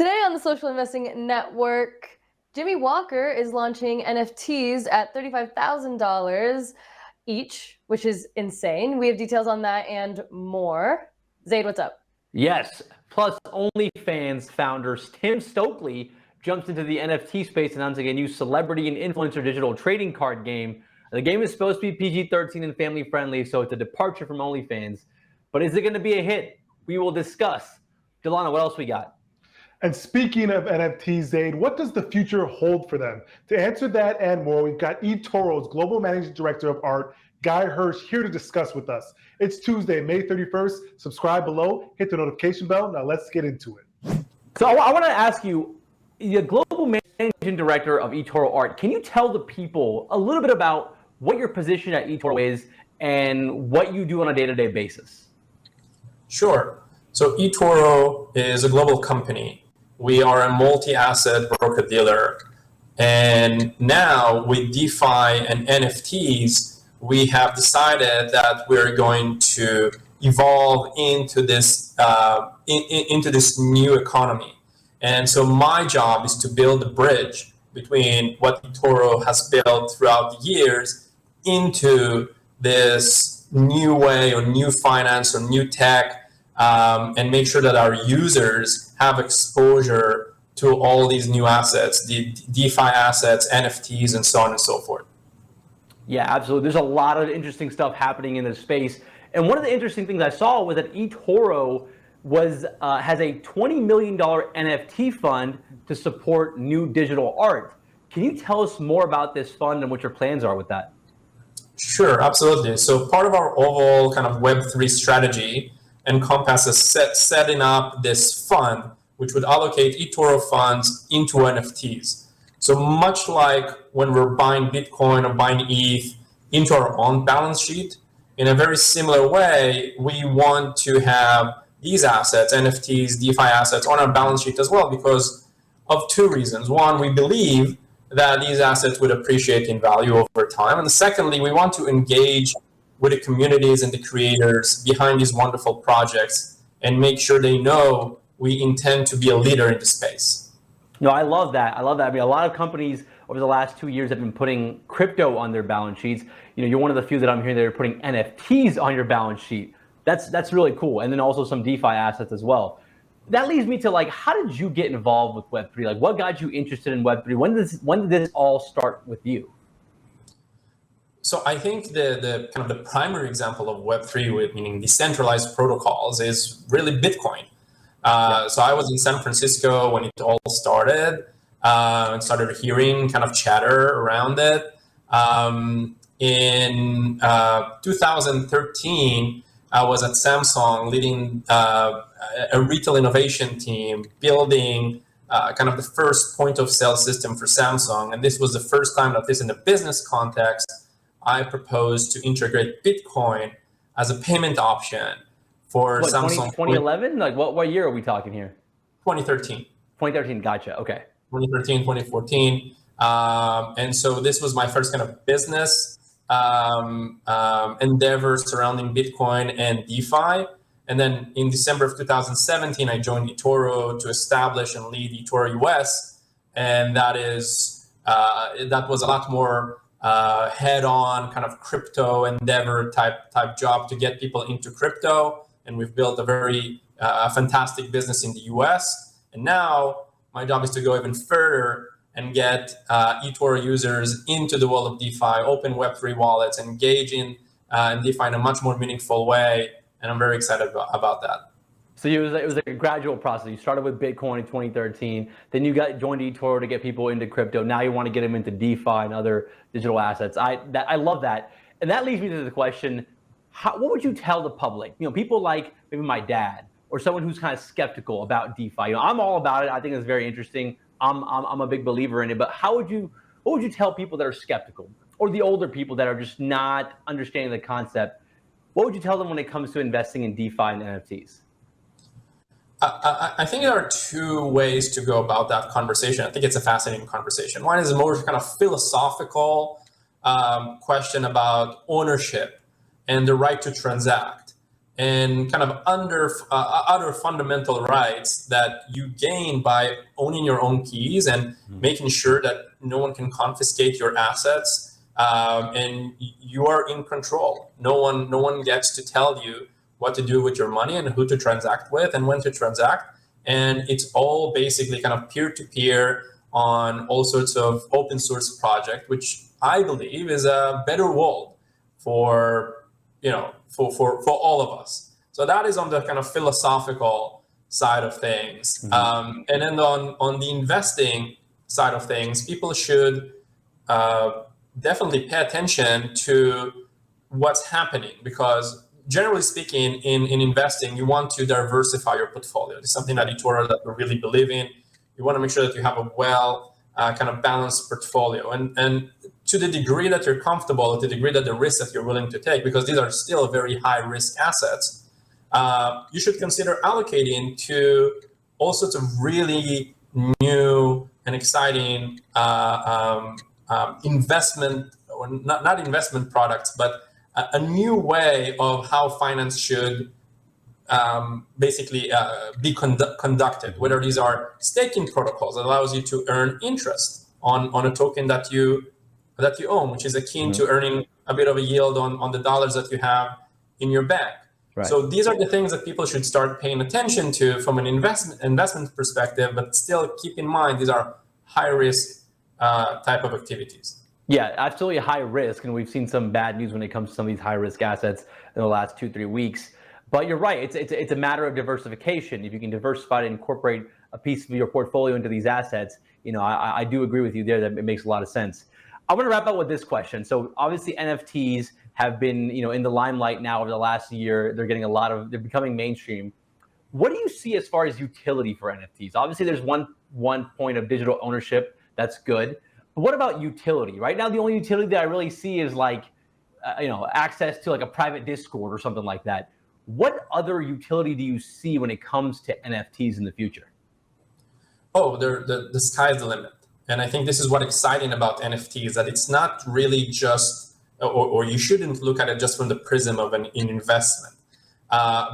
Today on the Social Investing Network, Johnnie Walker is launching NFTs at $35,000 each, which is insane. We have details on that and more. Zaid, what's up? Yes, plus OnlyFans founder Tim Stokely jumps into the NFT space, announcing a new celebrity and influencer digital trading card game. The game is supposed to be PG-13 and family friendly, so it's a departure from OnlyFans. But is it going to be a hit? We will discuss. Delano, what else we got? And speaking of NFTs, Zaid, what does the future hold for them? To answer that and more, we've got eToro's Global Managing Director of Art, Guy Hirsch, here to discuss with us. It's Tuesday, May 31st. Subscribe below, hit the notification bell. Now let's get into it. So I want to ask you, the Global Managing Director of eToro Art, can you tell the people a little bit about what your position at eToro is and what you do on a day-to-day basis? Sure. So eToro is a global company. We are a multi-asset broker-dealer. And now with DeFi and NFTs, we have decided that we're going to evolve into this new economy. And so my job is to build a bridge between what eToro has built throughout the years into this new way or new finance or new tech, and make sure that our users have exposure to all these new assets, the DeFi assets, NFTs, and so on and so forth. Yeah, absolutely. There's a lot of interesting stuff happening in this space. And one of the interesting things I saw was that eToro has a $20 million NFT fund to support new digital art. Can you tell us more about this fund and what your plans are with that? Sure, absolutely. So part of our overall kind of Web3 strategy encompasses setting up this fund, which would allocate eToro funds into NFTs. So much like when we're buying Bitcoin or buying ETH into our own balance sheet, in a very similar way, we want to have these assets, NFTs, DeFi assets, on our balance sheet as well because of two reasons. One, we believe that these assets would appreciate in value over time. And secondly, we want to engage with the communities and the creators behind these wonderful projects and make sure they know we intend to be a leader in the space. No, I love that. I mean, a lot of companies over the last 2 years have been putting crypto on their balance sheets. You know, you're one of the few that I'm hearing that are putting NFTs on your balance sheet. That's really cool. And then also some DeFi assets as well. That leads me to like, how did you get involved with Web3? Like, what got you interested in Web3? When did this all start with you? So I think the kind of the primary example of Web3, meaning decentralized protocols, is really Bitcoin. So I was in San Francisco when it all started, and started hearing kind of chatter around it. In 2013, I was at Samsung leading a retail innovation team, building kind of the first point of sale system for Samsung. And this was the first time that this in a business context, I proposed to integrate Bitcoin as a payment option for Samsung. 2011? Like what year are we talking here? 2013. 2013, gotcha, okay. 2013, 2014. And so this was my first kind of business endeavor surrounding Bitcoin and DeFi. And then in December of 2017, I joined eToro to establish and lead eToro US. And that was a lot more head-on kind of crypto endeavor type job to get people into crypto. And we've built a very fantastic business in the US. And now my job is to go even further and get eToro users into the world of DeFi, open Web3 wallets, engage in DeFi in a much more meaningful way. And I'm very excited about that. So it was like a gradual process. You started with Bitcoin in 2013, then you joined eToro to get people into crypto. Now you want to get them into DeFi and other digital assets. I love that. And that leads me to the question, what would you tell the public? You know, people like maybe my dad or someone who's kind of skeptical about DeFi. You know, I'm all about it. I think it's very interesting. I'm a big believer in it. But what would you tell people that are skeptical or the older people that are just not understanding the concept? What would you tell them when it comes to investing in DeFi and NFTs? I think there are two ways to go about that conversation. I think it's a fascinating conversation. One is a more kind of philosophical question about ownership and the right to transact. and kind of other fundamental rights that you gain by owning your own keys and making sure that no one can confiscate your assets, and you are in control. No one gets to tell you what to do with your money and who to transact with and when to transact. And it's all basically kind of peer-to-peer on all sorts of open source project, which I believe is a better world for all of us. So that is on the kind of philosophical side of things. And then on the investing side of things, people should definitely pay attention to what's happening, because generally speaking, in investing, you want to diversify your portfolio. It's something that eToro that we really believe in. You want to make sure that you have a kind of balanced portfolio, and to the degree that you're comfortable, to the degree that the risks that you're willing to take, because these are still very high risk assets, you should consider allocating to all sorts of really new and exciting investment, or not investment products, but a new way of how finance should basically be conducted, whether these are staking protocols that allows you to earn interest on a token that you own, which is akin to earning a bit of a yield on the dollars that you have in your bank. Right. So these are the things that people should start paying attention to from an investment perspective, but still keep in mind these are high risk type of activities. Yeah, absolutely high risk, and we've seen some bad news when it comes to some of these high risk assets in the last 2-3 weeks. But you're right, it's a matter of diversification. If you can diversify and incorporate a piece of your portfolio into these assets, I do agree with you there that it makes a lot of sense. I want to wrap up with this question. So obviously NFTs have been, in the limelight now over the last year. They're becoming mainstream. What do you see as far as utility for NFTs? Obviously there's one point of digital ownership, that's good. But what about utility? Right now, the only utility that I really see is access to like a private Discord or something like that. What other utility do you see when it comes to NFTs in the future? Oh, the sky's the limit. And I think this is what's exciting about NFTs, that it's not really just, or you shouldn't look at it just from the prism of an investment,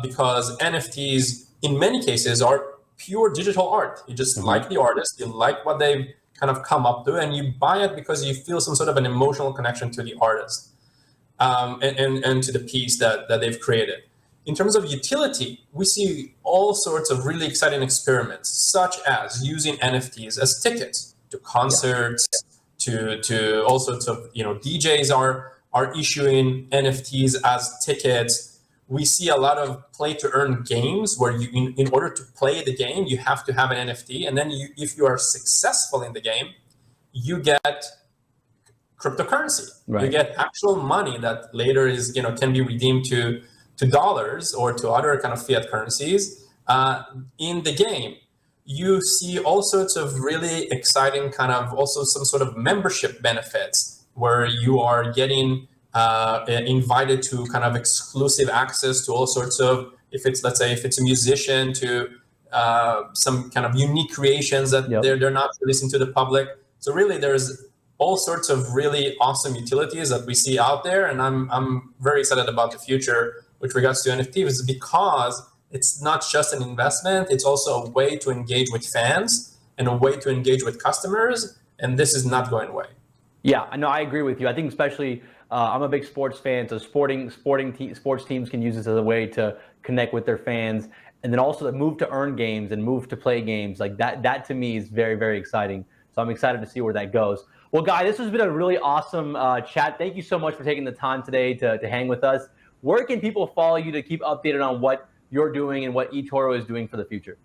because NFTs in many cases are pure digital art. You just like the artist, you like what they've kind of come up to, and you buy it because you feel some sort of an emotional connection to the artist and to the piece that they've created. In terms of utility, we see all sorts of really exciting experiments, such as using NFTs as tickets to concerts, to all sorts of, DJs are issuing NFTs as tickets. We see a lot of play to earn games where you, in order to play the game, you have to have an NFT. And then if you are successful in the game, you get cryptocurrency. Right. You get actual money that later is, can be redeemed to dollars or to other kind of fiat currencies in the game. You see all sorts of really exciting kind of also some sort of membership benefits where you are getting invited to kind of exclusive access to all sorts of, let's say if it's a musician, to some kind of unique creations that they're not releasing to the public. So really there's all sorts of really awesome utilities that we see out there. And I'm very excited about the future with regards to NFTs, because it's not just an investment, it's also a way to engage with fans and a way to engage with customers. And this is not going away. Yeah, no, I agree with you. I think especially, I'm a big sports fan, so sports teams can use this as a way to connect with their fans. And then also the move to earn games and move to play games, like that to me is very, very exciting. So I'm excited to see where that goes. Well, Guy, this has been a really awesome chat. Thank you so much for taking the time today to hang with us. Where can people follow you to keep updated on what you're doing and what eToro is doing for the future?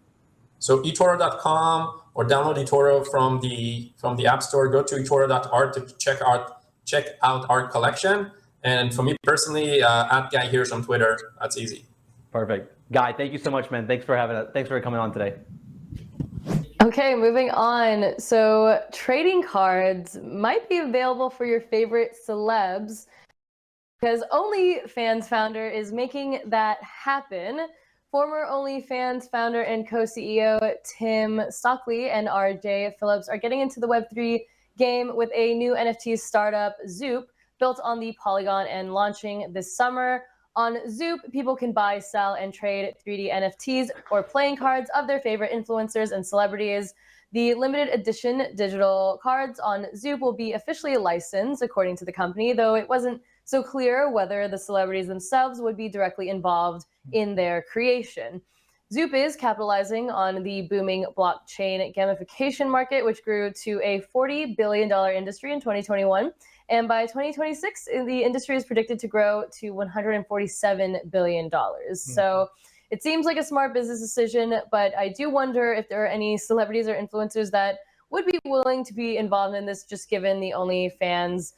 So eToro.com, or download eToro from the App Store. Go to eToro.art to check out our collection. And for me personally, at Guy Hirsch on Twitter. That's easy. Perfect. Guy, thanks you so much, man. Thanks for coming on today. Okay, moving on. So trading cards might be available for your favorite celebs, because OnlyFans Founder is making that happen. Former OnlyFans founder and co-CEO Tim Stockley and RJ Phillips are getting into the Web3 game with a new NFT startup, Zoop, built on the Polygon and launching this summer On Zoop, people can buy, sell, and trade 3D NFTs or playing cards of their favorite influencers and celebrities. The limited edition digital cards on Zoop will be officially licensed, according to the company, though it wasn't so clear whether the celebrities themselves would be directly involved in their creation. Zoop is capitalizing on the booming blockchain gamification market, which grew to a $40 billion industry in 2021. And by 2026, the industry is predicted to grow to $147 billion. So it seems like a smart business decision, but I do wonder if there are any celebrities or influencers that would be willing to be involved in this, just given the OnlyFans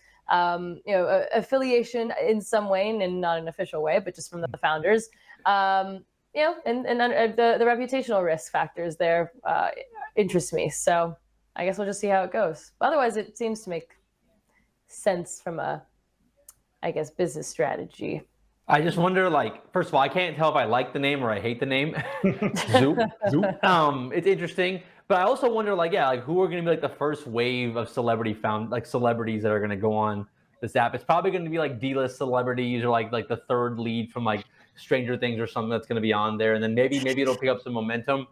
affiliation in some way, and not an official way, but just from the founders. And the reputational risk factors there interest me. So I guess we'll just see how it goes. Otherwise, it seems to make sense from a, I guess, business strategy. I just wonder, like, first of all, I can't tell if I like the name or I hate the name. Zoop. It's interesting. But I also wonder, who are going to be like the first wave of celebrities that are going to go on this app? It's probably going to be like D-list celebrities or like the third lead from like Stranger Things or something that's going to be on there, and then maybe it'll pick up some momentum.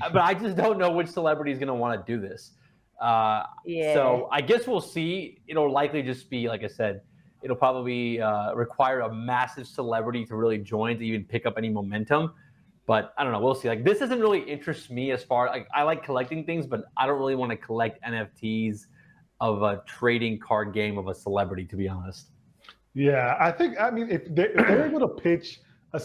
But I just don't know which celebrity is going to want to do this. So I guess we'll see. It'll likely just be, like I said, it'll probably require a massive celebrity to really join to even pick up any momentum. But I don't know. We'll see. Like, this doesn't really interest me as far. Like, I like collecting things, but I don't really want to collect NFTs of a trading card game of a celebrity, to be honest. Yeah, I mean, if they're able to pitch a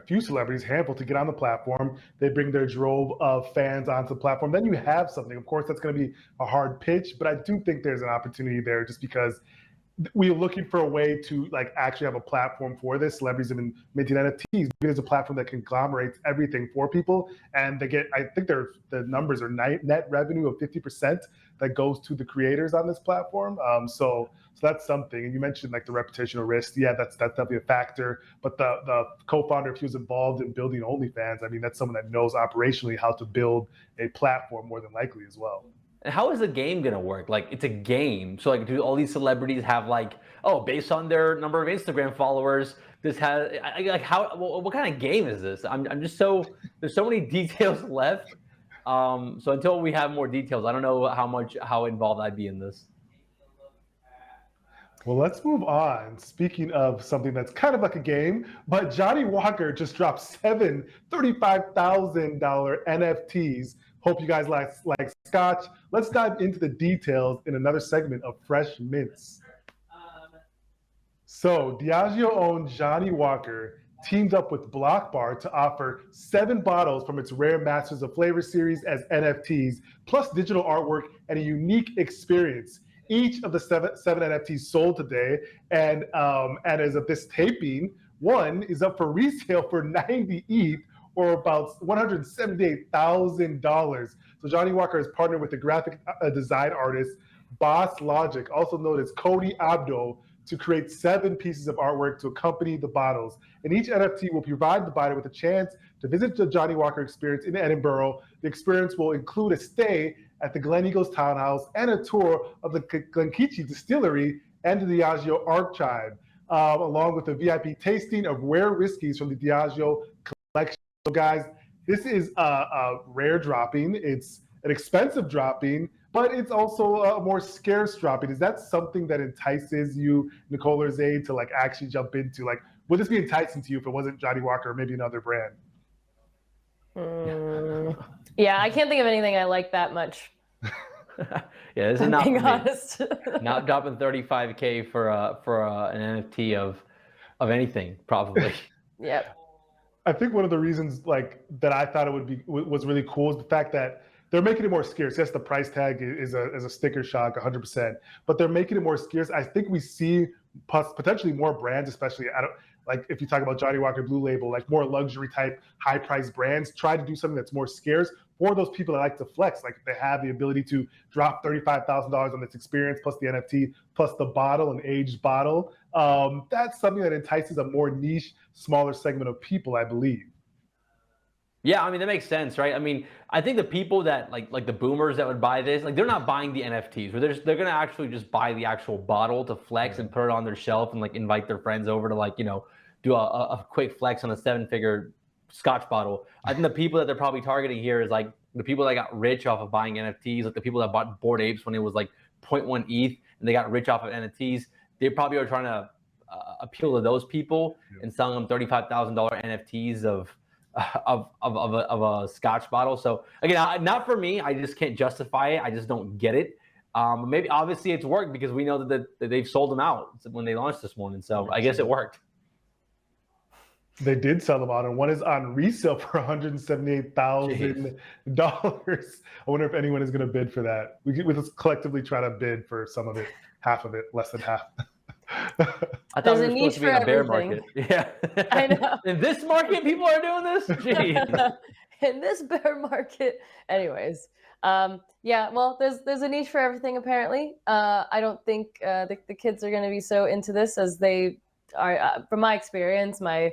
few celebrities, handful, to get on the platform, they bring their drove of fans onto the platform, then you have something. Of course, that's going to be a hard pitch, but I do think there's an opportunity there, just because we're looking for a way to actually have a platform for this. Celebrities have been minting NFTs. There's a platform that conglomerates everything for people, and they get, I think the numbers are net revenue of 50% that goes to the creators on this platform. So that's something. And you mentioned the reputational risk. Yeah, that's definitely a factor. But the co-founder, if he was involved in building OnlyFans, I mean, that's someone that knows operationally how to build a platform more than likely as well. How is the game gonna work? Like, it's a game, so do all these celebrities have based on their number of Instagram followers, this has what kind of game is this? I'm just there's so many details left. So until we have more details, I don't know how involved I'd be in this. Well, let's move on. Speaking of something that's kind of like a game, but Johnnie Walker just dropped 7 $35,000 NFTs. Hope you guys like Scotch. Let's dive into the details in another segment of Fresh Mints. So Diageo-owned Johnnie Walker teamed up with Block Bar to offer 7 bottles from its Rare Masters of Flavor series as NFTs, plus digital artwork and a unique experience. Each of the seven NFTs sold today, and as of this taping, one is up for resale for 90 ETH, or about $178,000. So Johnnie Walker has partnered with the graphic design artist Boss Logic, also known as Cody Abdo, to create 7 pieces of artwork to accompany the bottles. And each NFT will provide the buyer with a chance to visit the Johnnie Walker experience in Edinburgh. The experience will include a stay at the Glen Eagles Townhouse and a tour of the Glenkeechee Distillery and the Diageo Archive, along with a VIP tasting of rare whiskeys from the Diageo collection. So guys, this is a rare dropping. It's an expensive dropping, but it's also a more scarce dropping. Is that something that entices you, Nicole or Zaid, to actually jump into? Would this be enticing to you if it wasn't Johnnie Walker or maybe another brand? Yeah, I can't think of anything I like that much. Yeah, this is not being for me. honest. Not dropping $35K for an NFT of anything, probably. Yep. I think one of the reasons that I thought it was really cool is the fact that they're making it more scarce. Yes, the price tag is a sticker shock, 100%, but they're making it more scarce. I think we see potentially more brands, especially if you talk about Johnnie Walker Blue Label, more luxury type, high price brands, try to do something that's more scarce for those people that like to flex. They have the ability to drop $35,000 on this experience, plus the NFT, plus the bottle, an aged bottle. That's something that entices a more niche, smaller segment of people, I believe. Yeah, I mean, that makes sense, right? I mean, I think the people that like the boomers that would buy this, they're not buying the NFTs, they're gonna actually just buy the actual bottle to flex and put it on their shelf and invite their friends over to do a quick flex on a 7-figure Scotch bottle. I think the people that they're probably targeting here is like the people that got rich off of buying NFTs, like the people that bought Bored Apes when it was like 0.1 ETH and they got rich off of NFTs. They probably are trying to appeal to those people and selling them $35,000 NFTs of a Scotch bottle. So again, not for me. I just can't justify it. I just don't get it. Maybe obviously it's worked because we know that they've sold them out when they launched this morning. So I guess it worked. They did sell them out, and one is on resale for $178,000. I wonder if anyone is going to bid for that. We just collectively try to bid for some of it, half of it, less than half. I thought we were supposed to be in a bear market. Yeah. I know. In this market, people are doing this? Jeez. In this bear market. Anyways. Yeah, well, there's a niche for everything, apparently. I don't think the kids are going to be so into this as they are. From my experience, my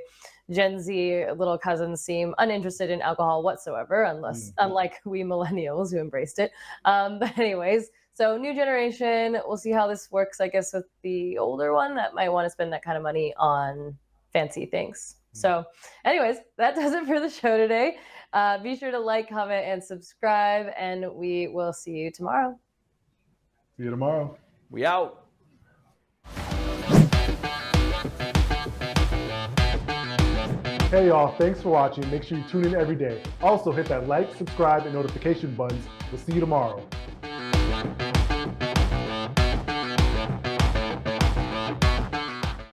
Gen Z little cousins seem uninterested in alcohol whatsoever, unlike we millennials who embraced it. But anyways, so new generation, we'll see how this works, I guess, with the older one that might want to spend that kind of money on fancy things. So anyways, that does it for the show today. Be sure to like, comment, and subscribe, and we will see you tomorrow. See you tomorrow. We out. Hey y'all, thanks for watching. Make sure you tune in every day. Also hit that like, subscribe, and notification buttons. We'll see you tomorrow.